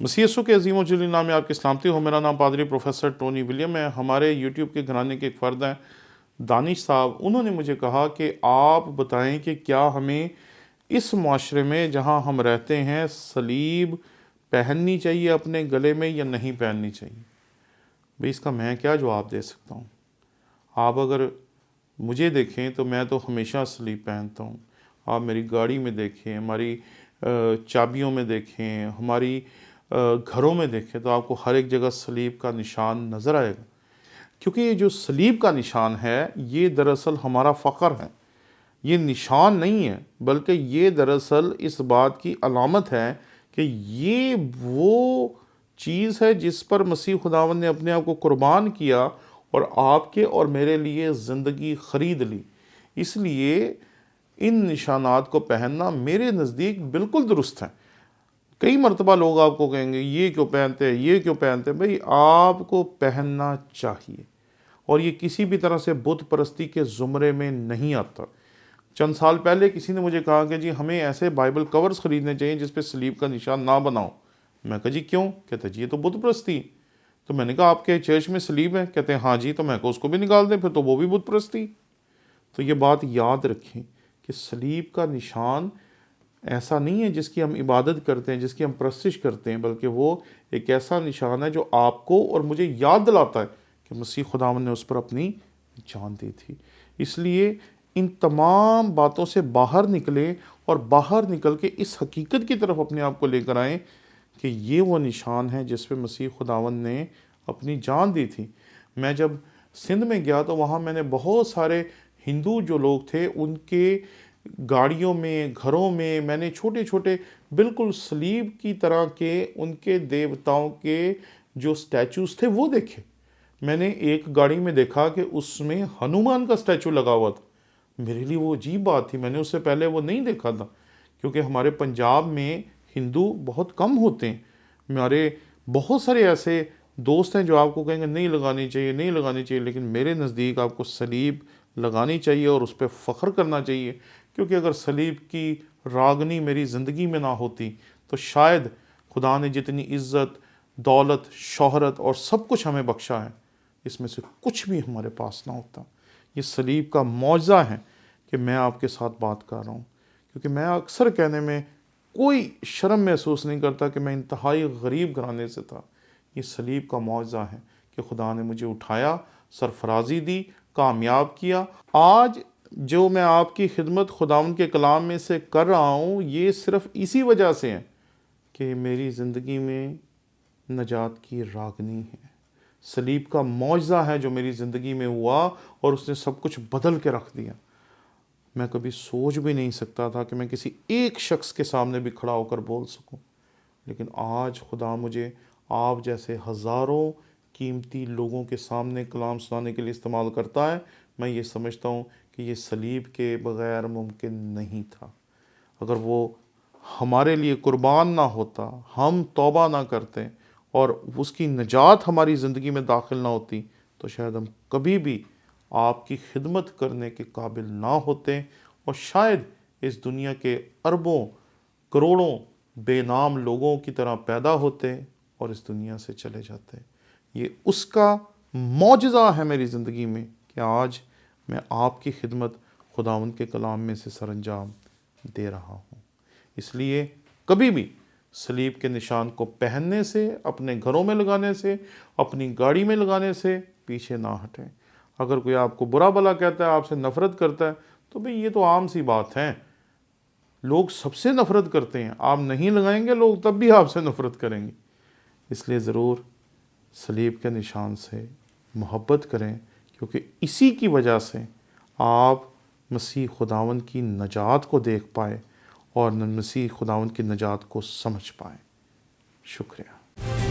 मसीह यीशु के अजीम और जलील नाम में आपकी सलामती हो। मेरा नाम पादरी प्रोफेसर टोनी विलियम है। हमारे यूट्यूब के घराने के एक फ़र्द हैं दानिश साहब। उन्होंने मुझे कहा कि आप बताएं कि क्या हमें इस माशरे में जहां हम रहते हैं सलीब पहननी चाहिए अपने गले में या नहीं पहननी चाहिए। भाई इसका मैं क्या जवाब दे सकता हूँ। आप अगर मुझे देखें तो मैं तो हमेशा सलीब पहनता हूँ। आप मेरी गाड़ी में देखें, हमारी चाबियों में देखें, हमारी घरों में देखें तो आपको हर एक जगह सलीब का निशान नज़र आएगा। क्योंकि ये जो सलीब का निशान है ये दरअसल हमारा फ़ख्र है। ये निशान नहीं है बल्कि ये दरअसल इस बात की अलामत है कि ये वो चीज़ है जिस पर मसीह खुदावंद ने अपने आप को कुर्बान किया और आपके और मेरे लिए ज़िंदगी ख़रीद ली। इसलिए इन निशानात को पहनना मेरे नज़दीक बिल्कुल दुरुस्त है। कई मरतबा लोग आपको कहेंगे ये क्यों पहनते हैं, ये क्यों पहनते हैं। भाई आपको पहनना चाहिए और ये किसी भी तरह से बुत परस्ती के ज़ुमरे में नहीं आता। चंद साल पहले किसी ने मुझे कहा कि जी हमें ऐसे बाइबल कवर्स ख़रीदने चाहिए जिस पे सलीब का निशान ना बनाओ। मैं कहा जी क्यों? कहते जी ये तो बुत परस्ती। तो मैंने कहा आपके चर्च में सलीब है? कहते हैं हाँ जी। तो मैं कहा उसको भी निकाल दें, फिर तो वो भी बुत परस्ती। तो ये बात याद रखें कि सलीब का निशान ऐसा नहीं है जिसकी हम इबादत करते हैं, जिसकी हम परस्तिश करते हैं, बल्कि वो एक ऐसा निशान है जो आपको और मुझे याद दिलाता है कि मसीह खुदावंद ने उस पर अपनी जान दी थी। इसलिए इन तमाम बातों से बाहर निकलें और बाहर निकल के इस हकीकत की तरफ अपने आप को लेकर आएँ कि ये वो निशान है जिस पे मसीह खुदावंद ने अपनी जान दी थी। मैं जब सिंध में गया तो वहाँ मैंने बहुत सारे हिंदू जो लोग थे उनके गाड़ियों में, घरों में मैंने छोटे छोटे बिल्कुल सलीब की तरह के उनके देवताओं के जो स्टैचूज़ थे वो देखे। मैंने एक गाड़ी में देखा कि उसमें हनुमान का स्टैचू लगा हुआ था। मेरे लिए वो अजीब बात थी, मैंने उससे पहले वो नहीं देखा था। क्योंकि हमारे पंजाब में हिंदू बहुत कम होते हैं। हमारे बहुत सारे ऐसे दोस्त हैं जो आपको कहेंगे नहीं लगानी चाहिए, नहीं लगानी चाहिए, लेकिन मेरे नज़दीक आपको सलीब लगानी चाहिए और उस पर फ़ख्र करना चाहिए। क्योंकि अगर सलीब की रागनी मेरी ज़िंदगी में ना होती तो शायद खुदा ने जितनी इज़्ज़त, दौलत, शोहरत और सब कुछ हमें बख्शा है इसमें से कुछ भी हमारे पास ना होता। ये सलीब का मौजज़ा है कि मैं आपके साथ बात कर रहा हूँ। क्योंकि मैं अक्सर कहने में कोई शर्म महसूस नहीं करता कि मैं इंतहाई गरीब घराने से था। ये सलीब का मौजज़ा है कि खुदा ने मुझे उठाया, सरफराजी दी, कामयाब किया। आज जो मैं आपकी खिदमत खुदावंद के कलाम में से कर रहा हूँ ये सिर्फ़ इसी वजह से है कि मेरी ज़िंदगी में नजात की रागनी है। सलीब का मौजज़ा है जो मेरी ज़िंदगी में हुआ और उसने सब कुछ बदल के रख दिया। मैं कभी सोच भी नहीं सकता था कि मैं किसी एक शख्स के सामने भी खड़ा होकर बोल सकूं, लेकिन आज खुदा मुझे आप जैसे हज़ारों कीमती लोगों के सामने कलाम सुनाने के लिए इस्तेमाल करता है। मैं ये समझता हूँ कि ये सलीब के बग़ैर मुमकिन नहीं था। अगर वो हमारे लिए कुर्बान ना होता, हम तौबा ना करते और उसकी निजात हमारी ज़िंदगी में दाखिल ना होती तो शायद हम कभी भी आपकी खिदमत करने के काबिल ना होते और शायद इस दुनिया के अरबों करोड़ों बेनाम लोगों की तरह पैदा होते और इस दुनिया से चले जाते। ये उसका मौजज़ा है मेरी ज़िंदगी में कि आज मैं आपकी खिदमत खुदावंद के कलाम में से सरंजाम दे रहा हूँ। इसलिए कभी भी सलीब के निशान को पहनने से, अपने घरों में लगाने से, अपनी गाड़ी में लगाने से पीछे ना हटें। अगर कोई आपको बुरा भला कहता है, आपसे नफ़रत करता है, तो भाई ये तो आम सी बात है। लोग सबसे नफ़रत करते हैं, आप नहीं लगाएंगे लोग तब भी आपसे नफ़रत करेंगे। इसलिए ज़रूर सलीब के निशान से मोहब्बत करें, क्योंकि इसी की वजह से आप मसीह खुदावंद की नजात को देख पाए और मसीह खुदावंद की नजात को समझ पाए। शुक्रिया।